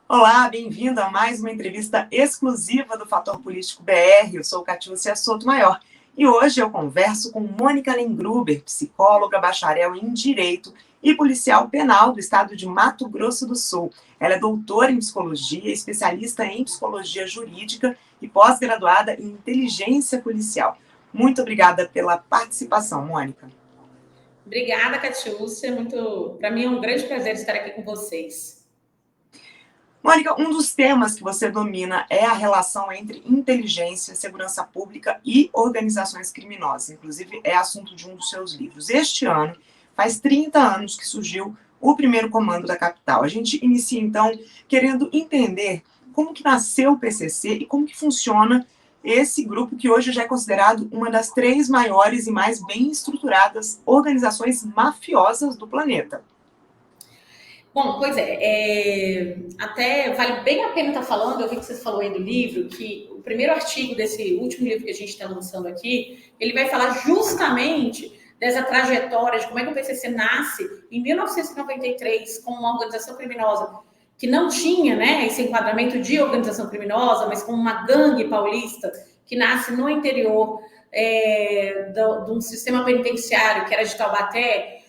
Olá, bem-vindo a mais uma entrevista exclusiva do Fator Político BR. Eu sou Catiúcia Sotomayor e hoje eu converso com Mônica Lengruber, psicóloga, bacharel em Direito e policial penal do estado de Mato Grosso do Sul. Ela é doutora em psicologia, especialista em psicologia jurídica e pós-graduada em inteligência policial. Muito obrigada pela participação, Mônica. Obrigada, Catiúcia. Para mim é um grande prazer estar aqui com vocês. Mônica, um dos temas que você domina é a relação entre inteligência, segurança pública e organizações criminosas. Inclusive, é assunto de um dos seus livros. Este ano, faz 30 anos que surgiu o primeiro comando da capital. A gente inicia, então, querendo entender como que nasceu o PCC e como que funciona esse grupo que hoje já é considerado uma das 3 maiores e mais bem estruturadas organizações mafiosas do planeta. Bom, pois até vale bem a pena estar falando, eu vi que você falou aí do livro, que o primeiro artigo desse último livro que a gente está lançando aqui, ele vai falar justamente dessa trajetória, de como é que o PCC nasce em 1993 como uma organização criminosa que não tinha, né, esse enquadramento de organização criminosa, mas como uma gangue paulista que nasce no interior de um sistema penitenciário que era de Taubaté,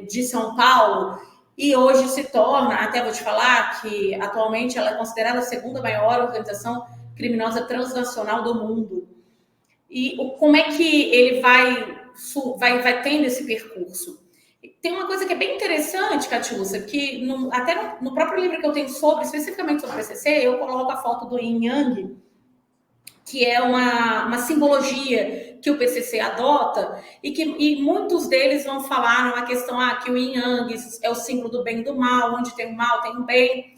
de São Paulo, e hoje se torna, até vou te falar, que atualmente ela é considerada a segunda maior organização criminosa transnacional do mundo. E como é que ele vai tendo esse percurso? Tem uma coisa que é bem interessante, Catiúcia, que até no próprio livro que eu tenho especificamente sobre o PCC, eu coloco a foto do Yin Yang, que é uma simbologia que o PCC adota, e muitos deles vão falar numa questão que o Yin Yang é o símbolo do bem e do mal, onde tem o mal, tem o bem,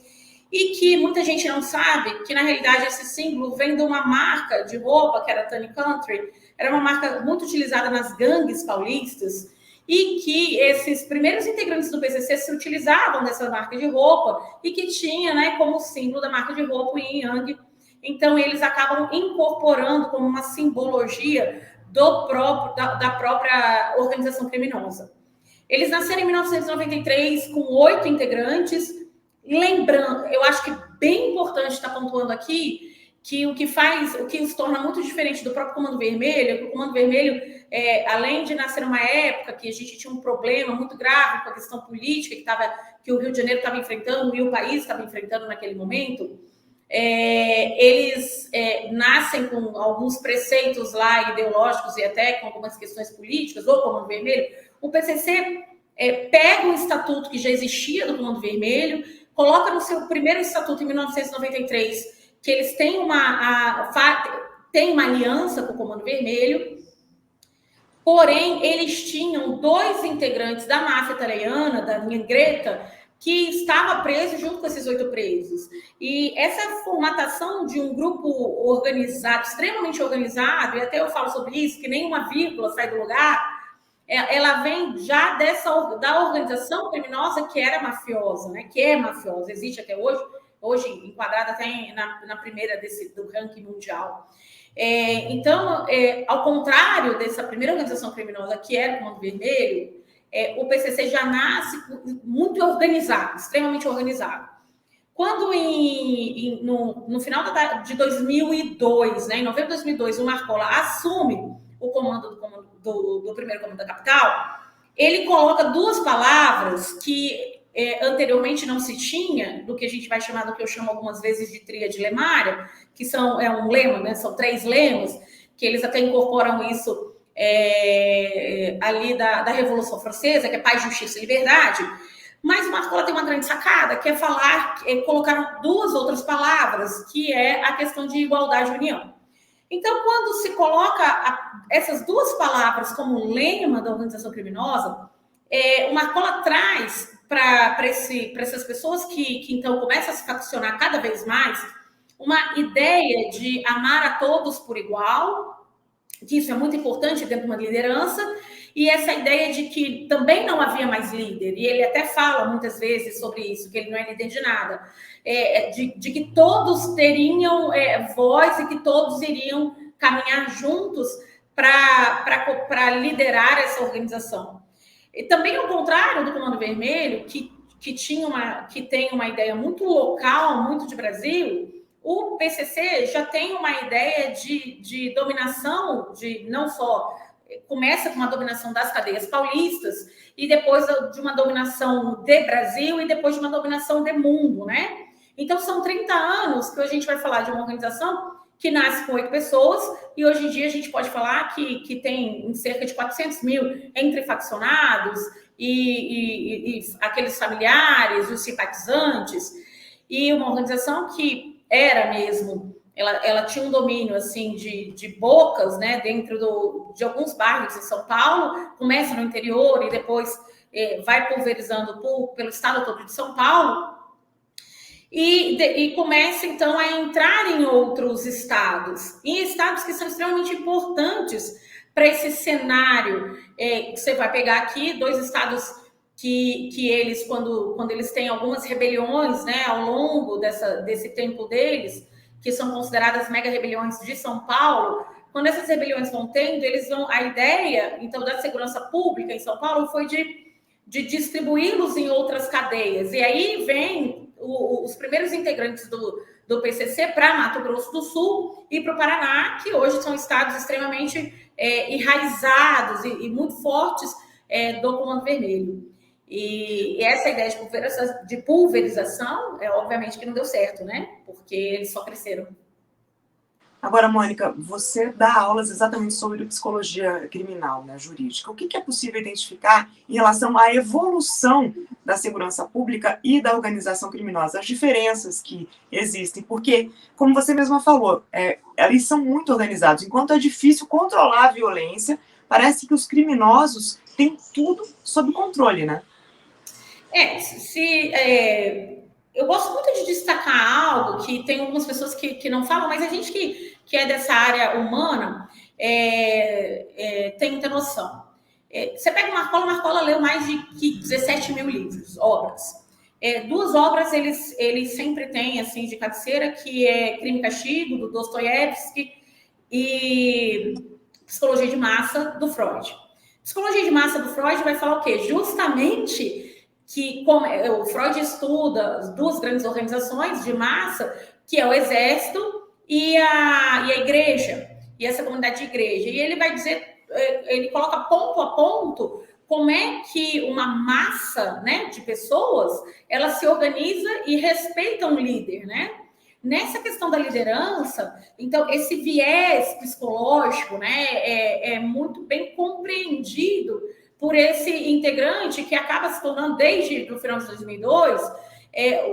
e que muita gente não sabe que, na realidade, esse símbolo vem de uma marca de roupa, que era a Tani Country, era uma marca muito utilizada nas gangues paulistas, e que esses primeiros integrantes do PCC se utilizavam dessa marca de roupa, e que tinha, né, como símbolo da marca de roupa o Yin Yang. Então, eles acabam incorporando como uma simbologia da própria organização criminosa. Eles nasceram em 1993 com 8 integrantes. Lembrando, eu acho que bem importante estar pontuando aqui que o que os torna muito diferente do próprio Comando Vermelho, que o Comando Vermelho, além de nascer numa época que a gente tinha um problema muito grave com a questão política que o Rio de Janeiro estava enfrentando e o país estava enfrentando naquele momento, eles nascem com alguns preceitos lá ideológicos e até com algumas questões políticas, ou Comando Vermelho. O PCC pega um estatuto que já existia do Comando Vermelho, coloca no seu primeiro estatuto em 1993 que eles têm uma aliança com o Comando Vermelho, porém eles tinham 2 integrantes da máfia italiana, da linha Greta, que estava preso junto com esses 8 presos. E essa formatação de um grupo organizado, extremamente organizado, e até eu falo sobre isso, que nenhuma vírgula sai do lugar, ela vem já da organização criminosa que era mafiosa, né? Que é mafiosa, existe até hoje enquadrada até na primeira do ranking mundial. Então, ao contrário dessa primeira organização criminosa, que era o Comando Vermelho, o PCC já nasce muito organizado, extremamente organizado. Quando no final de 2002, né, em novembro de 2002, o Marcola assume o comando do primeiro comando da capital, ele coloca 2 palavras que anteriormente não se tinha, do que a gente vai chamar, do que eu chamo algumas vezes de tríade lemária, que um lema, né, são 3 lemas, que eles até incorporam isso ali da Revolução Francesa, que é paz, justiça e liberdade. Mas o Marcola tem uma grande sacada, que é colocar 2 outras palavras, que é a questão de igualdade e união. Então, quando se coloca essas 2 palavras como lema da organização criminosa, o Marcola traz para essas pessoas que então começam a se faccionar cada vez mais uma ideia de amar a todos por igual, que isso é muito importante dentro de uma liderança, e essa ideia de que também não havia mais líder, e ele até fala muitas vezes sobre isso, que ele não é líder de nada, de que todos teriam voz e que todos iriam caminhar juntos para liderar essa organização. E também ao contrário do Comando Vermelho, que que tem uma ideia muito local, muito de Brasil, o PCC já tem uma ideia de dominação, de não só começa com uma dominação das cadeias paulistas e depois de uma dominação de Brasil e depois de uma dominação de mundo, né? Então, são 30 anos que a gente vai falar de uma organização que nasce com 8 pessoas e hoje em dia a gente pode falar que tem cerca de 400 mil entre faccionados e aqueles familiares, os simpatizantes, e uma organização que era mesmo, ela tinha um domínio assim de bocas, né, dentro de alguns bairros em São Paulo, começa no interior e depois vai pulverizando pelo estado todo de São Paulo, e começa, então, a entrar em outros estados, em estados que são extremamente importantes para esse cenário. Você vai pegar aqui 2 estados que eles, quando eles têm algumas rebeliões, né, ao longo desse tempo deles, que são consideradas mega rebeliões de São Paulo, quando essas rebeliões vão tendo, a ideia, então, da segurança pública em São Paulo foi de distribuí-los em outras cadeias. E aí vem os primeiros integrantes do PCC para Mato Grosso do Sul e para o Paraná, que hoje são estados extremamente enraizados e muito fortes do Comando Vermelho. E essa ideia de pulverização, obviamente que não deu certo, né? Porque eles só cresceram. Agora, Mônica, você dá aulas exatamente sobre psicologia criminal, né, jurídica. O que é possível identificar em relação à evolução da segurança pública e da organização criminosa, as diferenças que existem? Porque, como você mesma falou, eles são muito organizados. Enquanto é difícil controlar a violência, parece que os criminosos têm tudo sob controle, né? Eu gosto muito de destacar algo que tem algumas pessoas que não falam, mas a gente que é dessa área humana tem muita noção. Você pega o Marcola leu mais de 17 mil livros, obras. 2 obras ele sempre tem, assim, de cabeceira, que é Crime e Castigo, do Dostoiévski, e Psicologia de Massa, do Freud. Psicologia de Massa do Freud vai falar o quê? Justamente que o Freud estuda as 2 grandes organizações de massa, que é o exército e a igreja, e essa comunidade de igreja. E ele vai dizer, ele coloca ponto a ponto como é que uma massa, né, de pessoas, ela se organiza e respeita um líder, né? Nessa questão da liderança, então, esse viés psicológico, né, é muito bem compreendido por esse integrante que acaba se tornando, desde o final de 2002,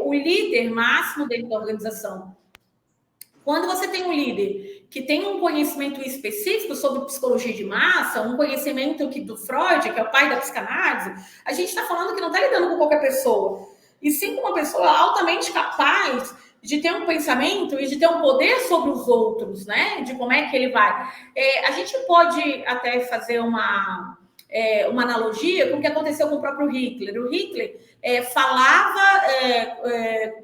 o líder máximo dentro da organização. Quando você tem um líder que tem um conhecimento específico sobre psicologia de massa, um conhecimento do Freud, que é o pai da psicanálise, a gente está falando que não está lidando com qualquer pessoa, e sim com uma pessoa altamente capaz de ter um pensamento e de ter um poder sobre os outros, né? De como é que ele vai. A gente pode até fazer uma analogia com o que aconteceu com o próprio Hitler. O Hitler falava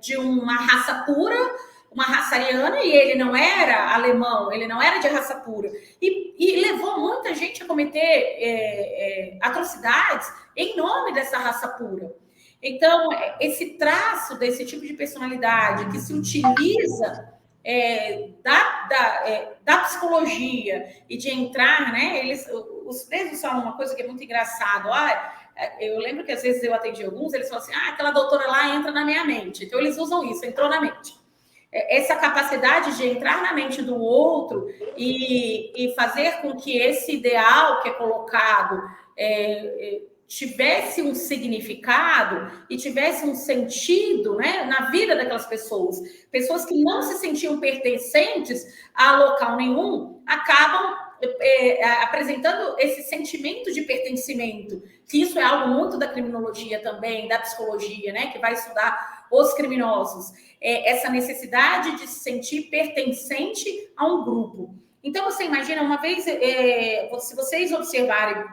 de uma raça pura, uma raça ariana, e ele não era alemão, ele não era de raça pura. E levou muita gente a cometer atrocidades em nome dessa raça pura. Então, esse traço desse tipo de personalidade que se utiliza da psicologia e de entrar, né? Os presos falam uma coisa que é muito engraçado. Eu lembro que às vezes eu atendi alguns, eles falam assim: aquela doutora lá entra na minha mente. Então, eles usam isso, entrou na mente. Essa capacidade de entrar na mente do outro e fazer com que esse ideal que é colocado tivesse um significado e tivesse um sentido, né, na vida daquelas pessoas. Pessoas que não se sentiam pertencentes a local nenhum acabam apresentando esse sentimento de pertencimento, que isso é algo muito da criminologia também, da psicologia, né, que vai estudar os criminosos. Essa necessidade de se sentir pertencente a um grupo. Então, você imagina, uma vez, se vocês observarem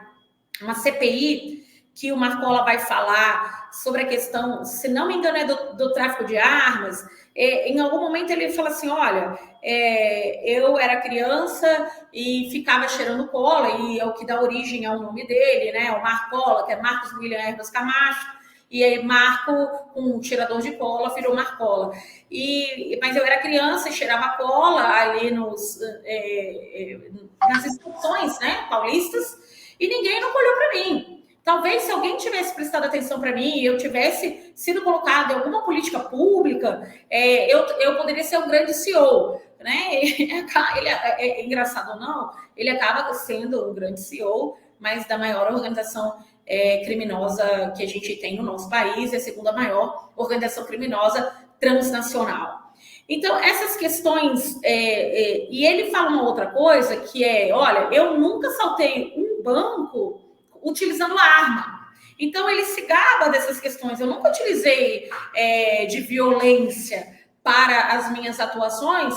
uma CPI que o Marcola vai falar sobre a questão, se não me engano, é do tráfico de armas, em algum momento ele fala assim: olha, eu era criança e ficava cheirando cola, e é o que dá origem ao nome dele, né? O Marcola, que é Marcos William Hermas Camacho. e aí Marco, um tirador de cola, virou Marcola. Mas eu era criança e cheirava cola ali nas estações, né, paulistas, e ninguém nunca olhou para mim. Talvez se alguém tivesse prestado atenção para mim e eu tivesse sido colocado em alguma política pública, eu poderia ser um grande CEO, né? Ele é engraçado ou não, ele acaba sendo um grande CEO, mas da maior organização criminosa que a gente tem no nosso país, é a segunda maior organização criminosa transnacional. Então, essas questões... e ele fala uma outra coisa, que é, olha, eu nunca saltei um banco utilizando arma. Então, ele se gaba dessas questões. Eu nunca utilizei de violência para as minhas atuações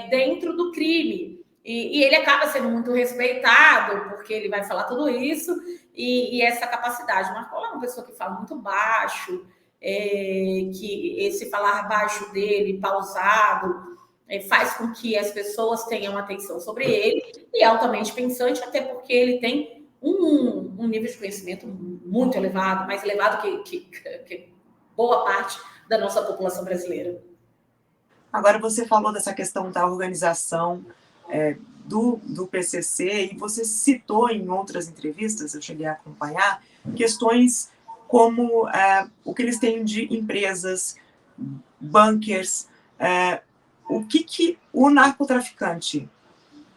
dentro do crime. E ele acaba sendo muito respeitado, porque ele vai falar tudo isso, e essa capacidade. Marcola é uma pessoa que fala muito baixo, que esse falar baixo dele, pausado, faz com que as pessoas tenham atenção sobre ele, e é altamente pensante, até porque ele tem um nível de conhecimento muito elevado, mais elevado que boa parte da nossa população brasileira. Agora, você falou dessa questão da organização do PCC, e você citou em outras entrevistas, eu cheguei a acompanhar, questões como o que eles têm de empresas, bunkers, o que o narcotraficante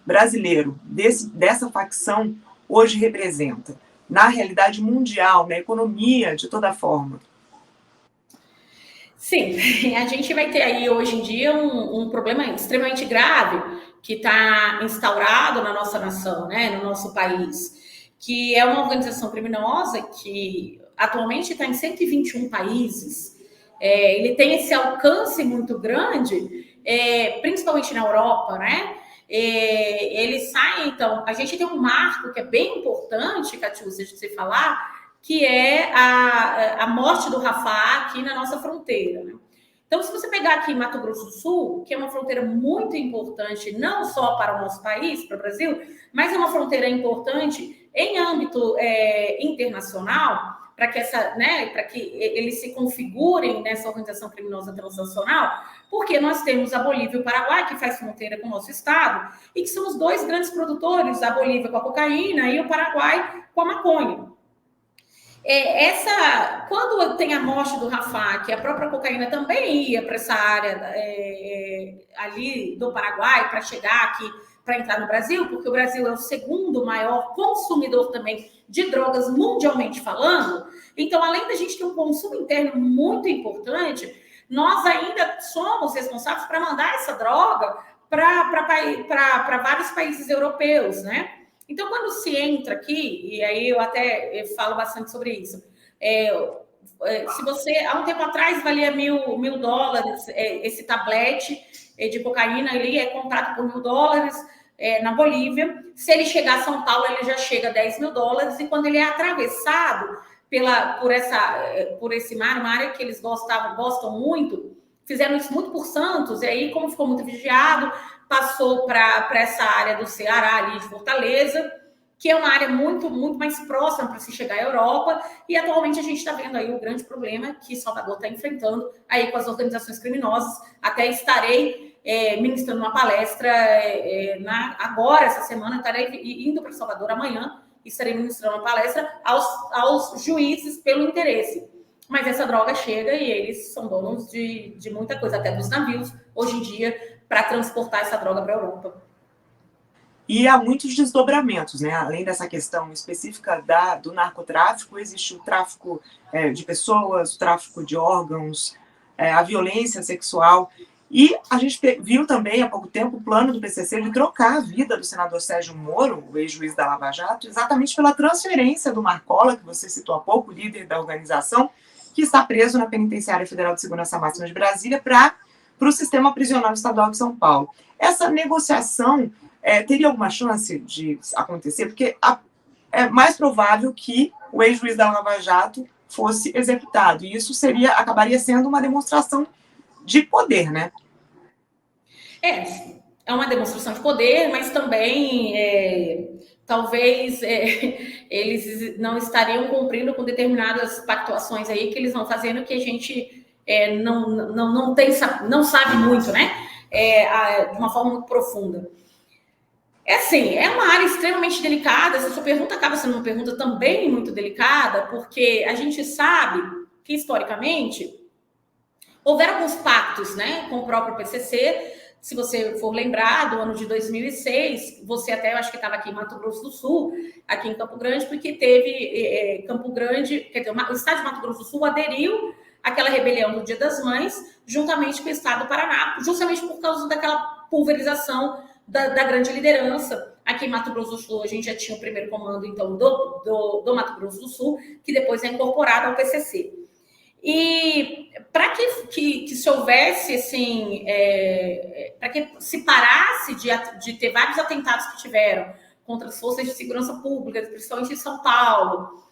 brasileiro dessa facção hoje representa, na realidade mundial, na economia, de toda forma. Sim, a gente vai ter aí hoje em dia um problema extremamente grave que está instaurado na nossa nação, né, no nosso país, que é uma organização criminosa que atualmente está em 121 países. Ele tem esse alcance muito grande, principalmente na Europa, né? Ele sai, então, a gente tem um marco que é bem importante, Catiúcia, de se falar, que é a morte do Rafah aqui na nossa fronteira, né? Então, se você pegar aqui Mato Grosso do Sul, que é uma fronteira muito importante, não só para o nosso país, para o Brasil, mas é uma fronteira importante em âmbito internacional, para que eles se configurem nessa organização criminosa transnacional, porque nós temos a Bolívia e o Paraguai, que faz fronteira com o nosso estado, e que são os dois grandes produtores, a Bolívia com a cocaína e o Paraguai com a maconha. Quando tem a morte do Rafah, que a própria cocaína também ia para essa área ali do Paraguai para chegar aqui, para entrar no Brasil, porque o Brasil é o segundo maior consumidor também de drogas mundialmente falando. Então, além da gente ter um consumo interno muito importante, nós ainda somos responsáveis para mandar essa droga para vários países europeus, né? Então, quando se entra aqui, e aí eu até falo bastante sobre isso, se você, há um tempo atrás, valia $1.000, esse tablete de cocaína, ele é comprado por $1.000 na Bolívia. Se ele chegar a São Paulo, ele já chega a $10.000, e quando ele é atravessado por esse mar, uma área que eles gostam muito, fizeram isso muito por Santos, e aí, como ficou muito vigiado, passou para essa área do Ceará, ali de Fortaleza, que é uma área muito, muito mais próxima para se chegar à Europa, e atualmente a gente está vendo aí o grande problema que Salvador está enfrentando aí com as organizações criminosas. Até estarei ministrando uma palestra agora, essa semana, estarei indo para Salvador amanhã, e estarei ministrando uma palestra aos juízes pelo interesse. Mas essa droga chega e eles são donos de muita coisa, até dos navios, hoje em dia, para transportar essa droga para a Europa. E há muitos desdobramentos, né? Além dessa questão específica do narcotráfico, existe o tráfico de pessoas, o tráfico de órgãos, a violência sexual. E a gente viu também, há pouco tempo, o plano do PCC de trocar a vida do senador Sérgio Moro, o ex-juiz da Lava Jato, exatamente pela transferência do Marcola, que você citou há pouco, líder da organização, que está preso na Penitenciária Federal de Segurança Máxima de Brasília, para o Sistema Prisional Estadual de São Paulo. Essa negociação teria alguma chance de acontecer? Porque é mais provável que o ex-juiz da Lava Jato fosse executado, e isso acabaria sendo uma demonstração de poder, né? é uma demonstração de poder, mas também talvez eles não estariam cumprindo com determinadas pactuações aí que eles vão fazendo que a gente não sabe muito, né? De uma forma muito profunda. Assim, é uma área extremamente delicada. Essa sua pergunta acaba sendo uma pergunta também muito delicada, porque a gente sabe que, historicamente, houveram alguns pactos, né, com o próprio PCC. Se você for lembrar, do ano de 2006, você até, eu acho que estava aqui em Mato Grosso do Sul, aqui em Campo Grande, porque teve Campo Grande, quer dizer, o estado de Mato Grosso do Sul aderiu àquela rebelião do Dia das Mães, juntamente com o estado do Paraná, justamente por causa daquela pulverização da grande liderança. Aqui em Mato Grosso do Sul, a gente já tinha o primeiro comando, então, do Mato Grosso do Sul, que depois é incorporado ao PCC. E para que se houvesse, assim, para que se parasse de ter vários atentados que tiveram contra as forças de segurança pública, principalmente em São Paulo,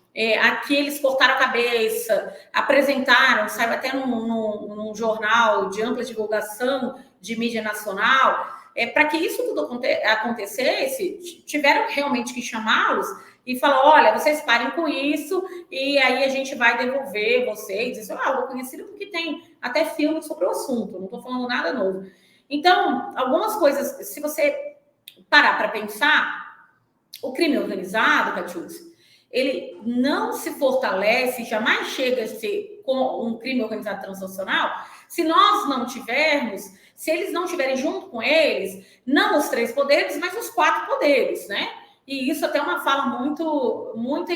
aqui eles cortaram a cabeça, apresentaram, saiu até num jornal de ampla divulgação de mídia nacional, para que isso tudo acontecesse, tiveram realmente que chamá-los e falar, olha, vocês parem com isso e aí a gente vai devolver vocês. Isso é algo conhecido porque tem até filme sobre o assunto, não estou falando nada novo. Então, algumas coisas, se você parar para pensar, o crime organizado, Catiúcia, ele não se fortalece, jamais chega a ser com um crime organizado transnacional, se nós não tivermos, se eles não estiverem junto com eles, não os 3 poderes, mas os 4 poderes, né? E isso até é uma fala muito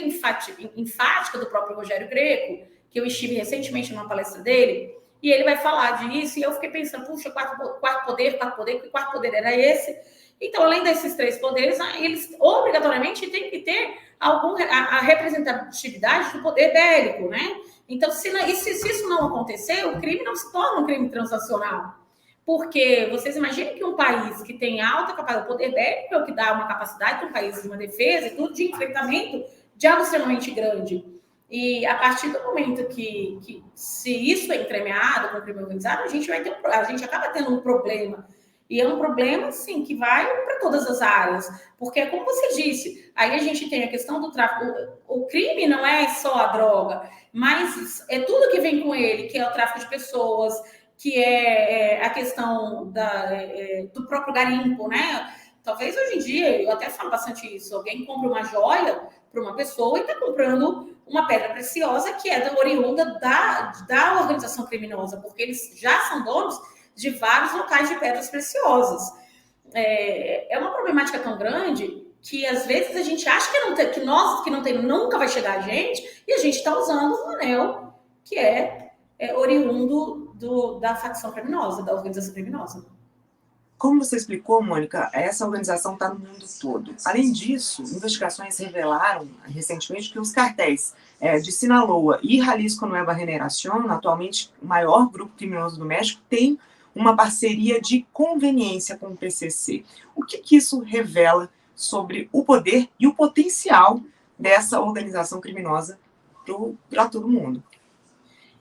enfática do próprio Rogério Greco, que eu estive recentemente numa palestra dele, e ele vai falar disso, e eu fiquei pensando, puxa, quarto poder, que quarto poder era esse? Então, além desses 3 poderes, eles obrigatoriamente têm que ter a representatividade do poder bélico, né? Então, se isso não acontecer, o crime não se torna um crime transnacional. Porque vocês imaginam que um país que tem alta capacidade, o poder bélico é o que dá uma capacidade para um país de uma defesa e tudo de enfrentamento de algo extremamente grande. E a partir do momento que se isso é entremeado com o crime organizado, a gente acaba tendo um problema. E é um problema, sim, que vai para todas as áreas. Porque, como você disse, aí a gente tem a questão do tráfico. O crime não é só a droga, mas é tudo que vem com ele, que é o tráfico de pessoas, que é a questão do próprio garimpo, né? Talvez hoje em dia, eu até falo bastante isso, alguém compra uma joia para uma pessoa e está comprando uma pedra preciosa que é oriunda da organização criminosa, porque eles já são donos de vários locais de pedras preciosas. É uma problemática tão grande que às vezes a gente acha que não tem, nunca vai chegar a gente, e a gente está usando um anel que é oriundo da facção criminosa, da organização criminosa. Como você explicou, Mônica, essa organização está no mundo todo. Além disso, investigações revelaram recentemente que os cartéis de Sinaloa e Jalisco Nueva Generación, atualmente o maior grupo criminoso do México, tem uma parceria de conveniência com o PCC. O que isso revela sobre o poder e o potencial dessa organização criminosa para todo mundo?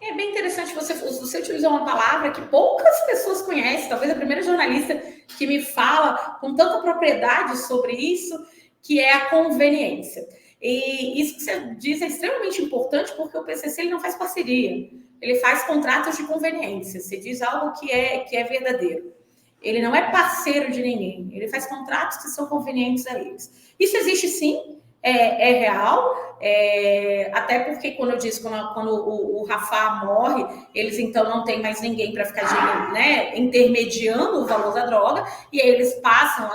É bem interessante você utilizar uma palavra que poucas pessoas conhecem, talvez a primeira jornalista que me fala com tanta propriedade sobre isso, que é a conveniência. E isso que você diz é extremamente importante, porque o PCC ele não faz parceria, ele faz contratos de conveniência, você diz algo que é verdadeiro. Ele não é parceiro de ninguém, ele faz contratos que são convenientes a eles. Isso existe sim, é real, até porque quando eu disse, quando o Rafah morre, eles então não tem mais ninguém para ficar intermediando o valor da droga, e aí eles passam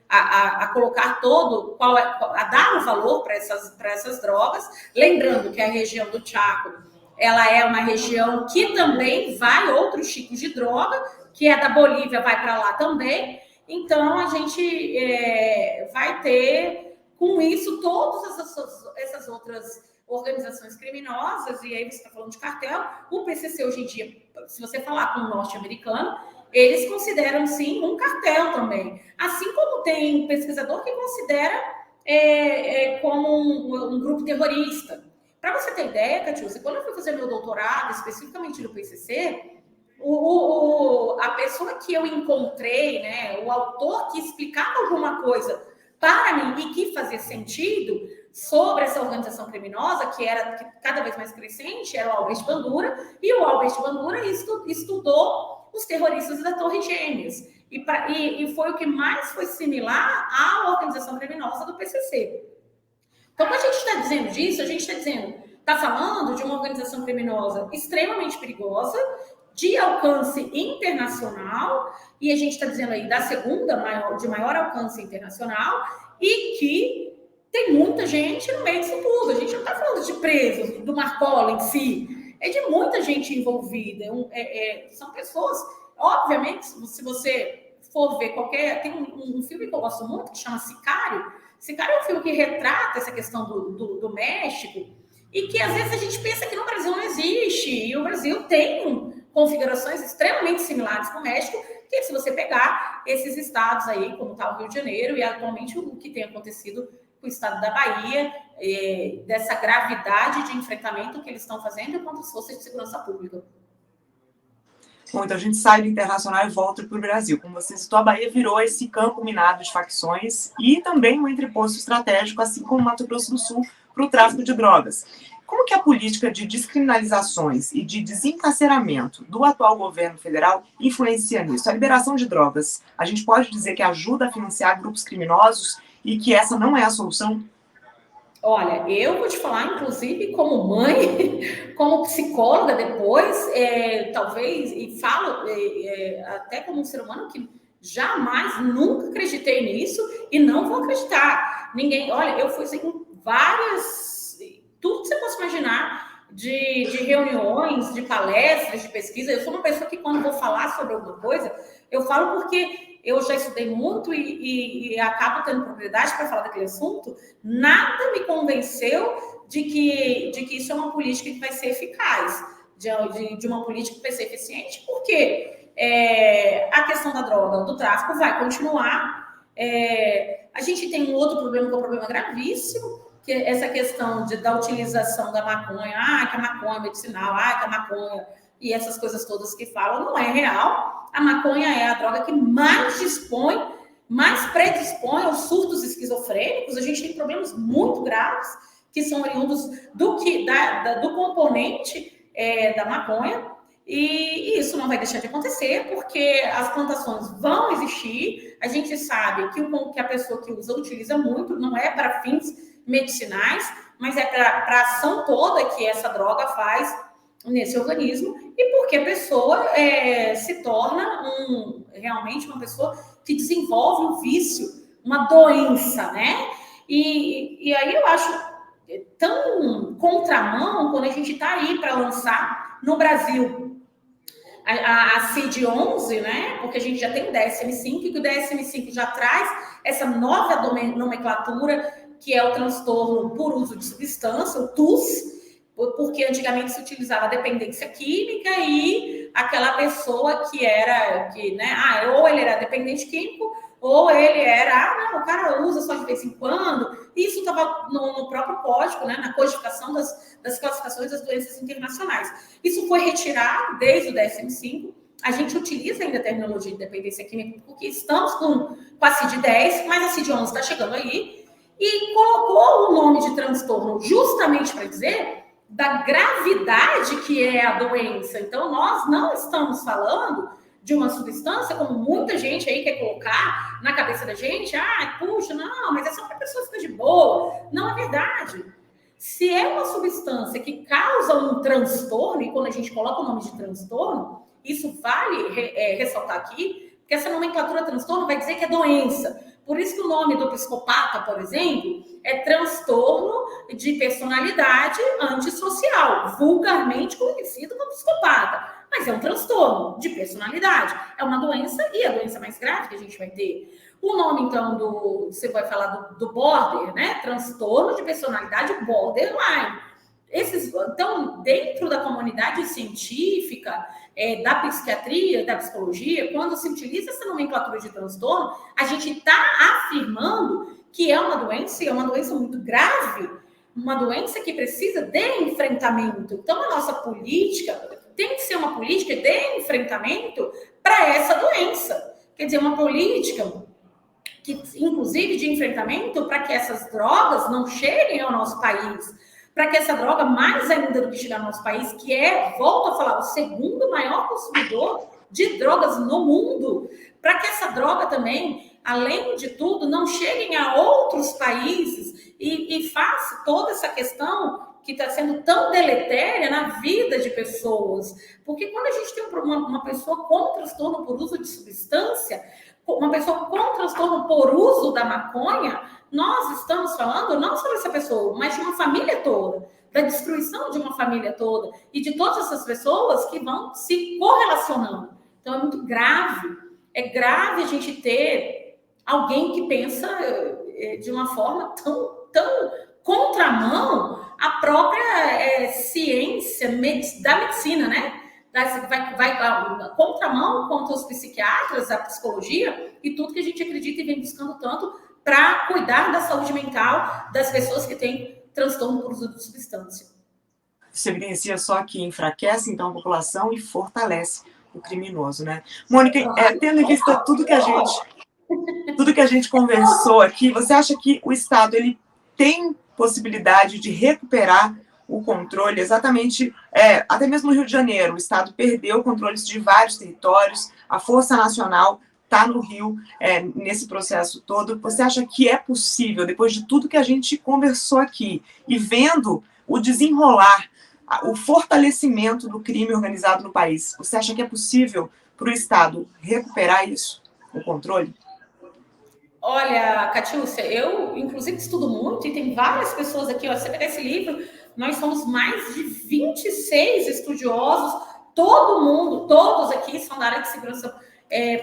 a colocar a dar o valor para essas drogas, lembrando que a região do Chaco, ela é uma região que também vai outros tipos de droga, que é da Bolívia, vai para lá também, então a gente vai ter com isso, todas essas outras organizações criminosas, e aí você está falando de cartel, o PCC hoje em dia, se você falar com um norte-americano, eles consideram, sim, um cartel também. Assim como tem pesquisador que considera como um grupo terrorista. Para você ter ideia, Catiúcia, quando eu fui fazer meu doutorado, especificamente no PCC, a pessoa que eu encontrei, né, o autor que explicava alguma coisa para mim e que fazia sentido sobre essa organização criminosa, que era cada vez mais crescente, era o Albert Bandura, e o Albert Bandura estudou os terroristas da Torre Gêmeas. E foi o que mais foi similar à organização criminosa do PCC. Então, quando a gente está dizendo disso, a gente está falando de uma organização criminosa extremamente perigosa, de alcance internacional, e a gente está dizendo aí da segunda de maior alcance internacional, e que tem muita gente no meio disso tudo. A gente não está falando de presos, do Marcola em si, é de muita gente envolvida. São pessoas, obviamente, se você for ver tem um filme que eu gosto muito, que chama Sicário. Sicário é um filme que retrata essa questão do México, e que às vezes a gente pensa que no Brasil não existe, e o Brasil tem configurações extremamente similares com o México, que se você pegar esses estados aí, como está o Rio de Janeiro, e atualmente o que tem acontecido com o estado da Bahia, dessa gravidade de enfrentamento que eles estão fazendo contra as forças de segurança pública. Bom, então a gente sai do internacional e volta para o Brasil. Como você citou, a Bahia virou esse campo minado de facções e também um entreposto estratégico, assim como Mato Grosso do Sul, para o tráfico de drogas. Como que a política de descriminalizações e de desencarceramento do atual governo federal influencia nisso? A liberação de drogas, a gente pode dizer que ajuda a financiar grupos criminosos e que essa não é a solução? Olha, eu vou te falar, inclusive, como mãe, como psicóloga depois, talvez, e falo até como um ser humano que jamais, nunca acreditei nisso e não vou acreditar. Olha, eu fui em várias, tudo que você possa imaginar, de reuniões, de palestras, de pesquisa. Eu sou uma pessoa que, quando vou falar sobre alguma coisa, eu falo porque eu já estudei muito e acabo tendo propriedade para falar daquele assunto. Nada me convenceu de que isso é uma política que vai ser eficaz, de uma política que vai ser eficiente, porque a questão da droga, do tráfico, vai continuar. A gente tem um outro problema, que é um problema gravíssimo, que é essa questão da utilização da maconha. Que a maconha é medicinal, que a maconha e essas coisas todas que falam, não é real. A maconha é a droga que mais predispõe aos surtos esquizofrênicos. A gente tem problemas muito graves que são oriundos do componente da maconha, e isso não vai deixar de acontecer, porque as plantações vão existir. A gente sabe que a pessoa que utiliza muito, não é para fins medicinais, mas é para a ação toda que essa droga faz nesse organismo, e porque a pessoa se torna realmente uma pessoa que desenvolve um vício, uma doença, né? E aí eu acho tão contramão quando a gente está aí para lançar no Brasil a CID-11, né? Porque a gente já tem o DSM-5, e que o DSM-5 já traz essa nova nomenclatura, que é o transtorno por uso de substância, o TUS, porque antigamente se utilizava a dependência química, e aquela pessoa ou ele era dependente químico, ou ele era, o cara usa só de vez em quando. Isso estava no próprio código, né, na codificação das classificações das doenças internacionais. Isso foi retirado desde o DSM-5. A gente utiliza ainda a terminologia de dependência química, porque estamos com a CID-10, mas a CID-11 está chegando aí, e colocou o nome de transtorno justamente para dizer da gravidade que é a doença. Então, nós não estamos falando de uma substância, como muita gente aí quer colocar na cabeça da gente. Puxa, não, mas é só para a pessoa ficar de boa. Não é verdade. Se é uma substância que causa um transtorno, e quando a gente coloca o nome de transtorno, isso vale ressaltar aqui, porque essa nomenclatura transtorno vai dizer que é doença. Por isso que o nome do psicopata, por exemplo, é transtorno de personalidade antissocial, vulgarmente conhecido como psicopata. Mas é um transtorno de personalidade. É uma doença, e a doença mais grave que a gente vai ter. O nome, então, você vai falar do border, né? Transtorno de personalidade borderline. Então, dentro da comunidade científica, da psiquiatria, da psicologia, quando se utiliza essa nomenclatura de transtorno, a gente está afirmando que é uma doença, e é uma doença muito grave, uma doença que precisa de enfrentamento. Então, a nossa política tem que ser uma política de enfrentamento para essa doença. Quer dizer, uma política que, inclusive, de enfrentamento para que essas drogas não cheguem ao nosso país, para que essa droga, mais ainda do que chegar ao nosso país, que é, volto a falar, o segundo maior consumidor de drogas no mundo, para que essa droga também, além de tudo, não cheguem a outros países e faça toda essa questão que está sendo tão deletéria na vida de pessoas. Porque quando a gente tem uma pessoa com transtorno por uso de substância, uma pessoa com transtorno por uso da maconha, nós estamos falando não só dessa pessoa, mas de uma família toda, da destruição de uma família toda e de todas essas pessoas que vão se correlacionando. Então, é muito grave. É grave a gente ter alguém que pensa de uma forma tão contramão à própria ciência da medicina, né? Vai contramão contra os psiquiatras, a psicologia e tudo que a gente acredita e vem buscando tanto para cuidar da saúde mental das pessoas que têm transtorno por uso de substância. Isso evidencia só que enfraquece, então, a população e fortalece o criminoso, né? Mônica, tendo em vista tudo que a gente conversou aqui, você acha que o Estado ele tem possibilidade de recuperar o controle, exatamente, até mesmo no Rio de Janeiro, o Estado perdeu o controle de vários territórios, a Força Nacional está no Rio nesse processo todo. Você acha que é possível, depois de tudo que a gente conversou aqui, e vendo o desenrolar, o fortalecimento do crime organizado no país, você acha que é possível para o Estado recuperar isso, o controle? Olha, Catiúcia, eu, inclusive, estudo muito e tem várias pessoas aqui, ó, você pega esse livro, nós somos mais de 26 estudiosos, todo mundo, todos aqui são da área de segurança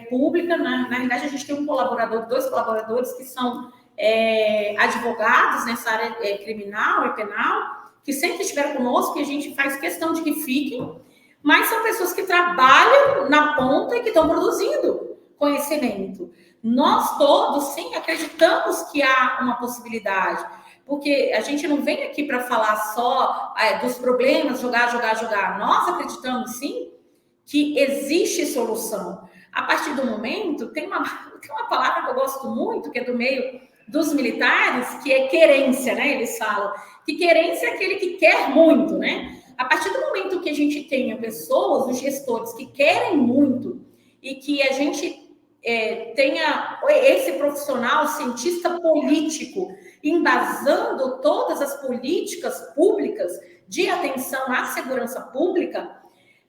pública. Na realidade, a gente tem dois colaboradores que são advogados nessa área criminal e penal, que sempre estiveram conosco e a gente faz questão de que fiquem, mas são pessoas que trabalham na ponta e que estão produzindo conhecimento. Nós todos, sim, acreditamos que há uma possibilidade, porque a gente não vem aqui para falar só dos problemas, jogar. Nós acreditamos, sim, que existe solução. A partir do momento, tem uma palavra que eu gosto muito, que é do meio dos militares, que é querência, né? Eles falam que querência é aquele que quer muito, né? A partir do momento que a gente tenha pessoas, os gestores, que querem muito e que a gente tenha esse profissional, cientista político, embasando todas as políticas públicas de atenção à segurança pública,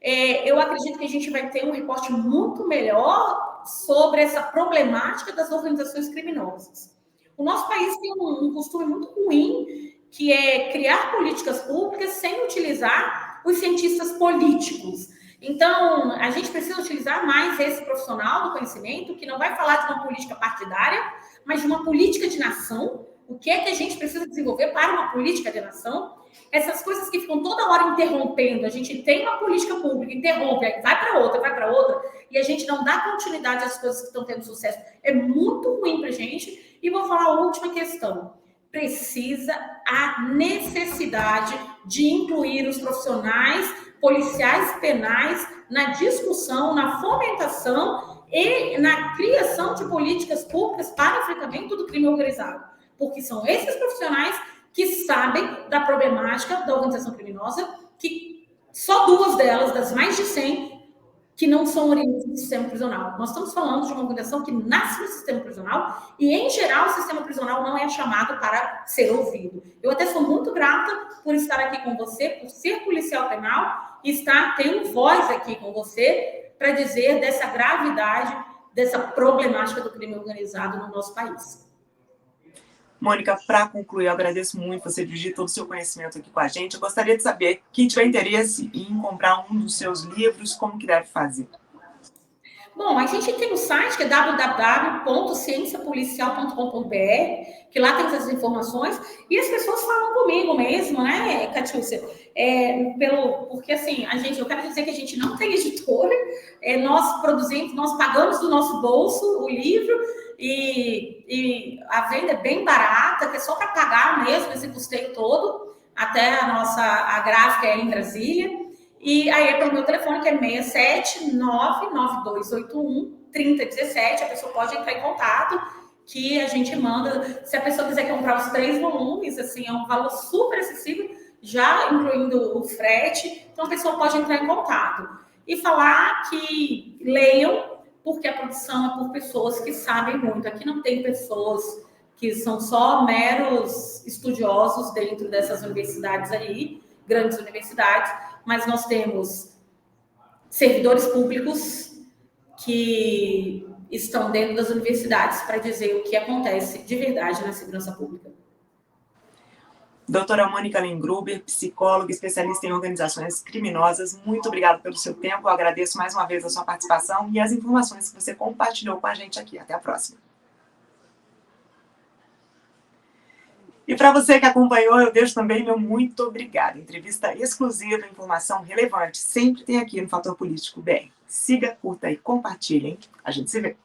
eu acredito que a gente vai ter um recorte muito melhor sobre essa problemática das organizações criminosas. O nosso país tem um costume muito ruim, que é criar políticas públicas sem utilizar os cientistas políticos. Então, a gente precisa utilizar mais esse profissional do conhecimento, que não vai falar de uma política partidária, mas de uma política de nação. O que é que a gente precisa desenvolver para uma política de nação? Essas coisas que ficam toda hora interrompendo. A gente tem uma política pública, interrompe, aí vai para outra, e a gente não dá continuidade às coisas que estão tendo sucesso. É muito ruim para a gente. E vou falar a última questão. Precisa a necessidade de incluir os profissionais policiais penais na discussão, na fomentação e na criação de políticas públicas para enfrentamento do crime organizado. Porque são esses profissionais que sabem da problemática da organização criminosa, que só 2 delas, das mais de 100, que não são oriundas do sistema prisional. Nós estamos falando de uma organização que nasce no sistema prisional e, em geral, o sistema prisional não é chamado para ser ouvido. Eu até sou muito grata por estar aqui com você, por ser policial penal e ter voz aqui com você para dizer dessa gravidade, dessa problemática do crime organizado no nosso país. Mônica, para concluir, eu agradeço muito você dividir todo o seu conhecimento aqui com a gente. Eu gostaria de saber, quem tiver interesse em comprar um dos seus livros, como que deve fazer? Bom, a gente tem um site que é www.cienciapolicial.com.br, que lá tem essas informações, e as pessoas falam comigo mesmo, né, Catiúcia? Porque assim, eu quero dizer que a gente não tem editora, nós produzimos, nós pagamos do nosso bolso o livro, e a venda é bem barata, que é só para pagar mesmo esse custeio todo, até a gráfica é em Brasília. E aí é para o meu telefone, que é 67992813017. A pessoa pode entrar em contato, que a gente manda. Se a pessoa quiser comprar os 3 volumes, assim, é um valor super acessível, já incluindo o frete. Então a pessoa pode entrar em contato. E falar que leiam, porque a produção é por pessoas que sabem muito. Aqui não tem pessoas que são só meros estudiosos dentro dessas universidades aí, grandes universidades, mas nós temos servidores públicos que estão dentro das universidades para dizer o que acontece de verdade na segurança pública. Doutora Mônica Lengruber, psicóloga, especialista em organizações criminosas, muito obrigada pelo seu tempo. Eu agradeço mais uma vez a sua participação e as informações que você compartilhou com a gente aqui. Até a próxima. E para você que acompanhou, eu deixo também meu muito obrigada. Entrevista exclusiva, informação relevante, sempre tem aqui no Fator Político BR. Siga, curta e compartilhem. A gente se vê.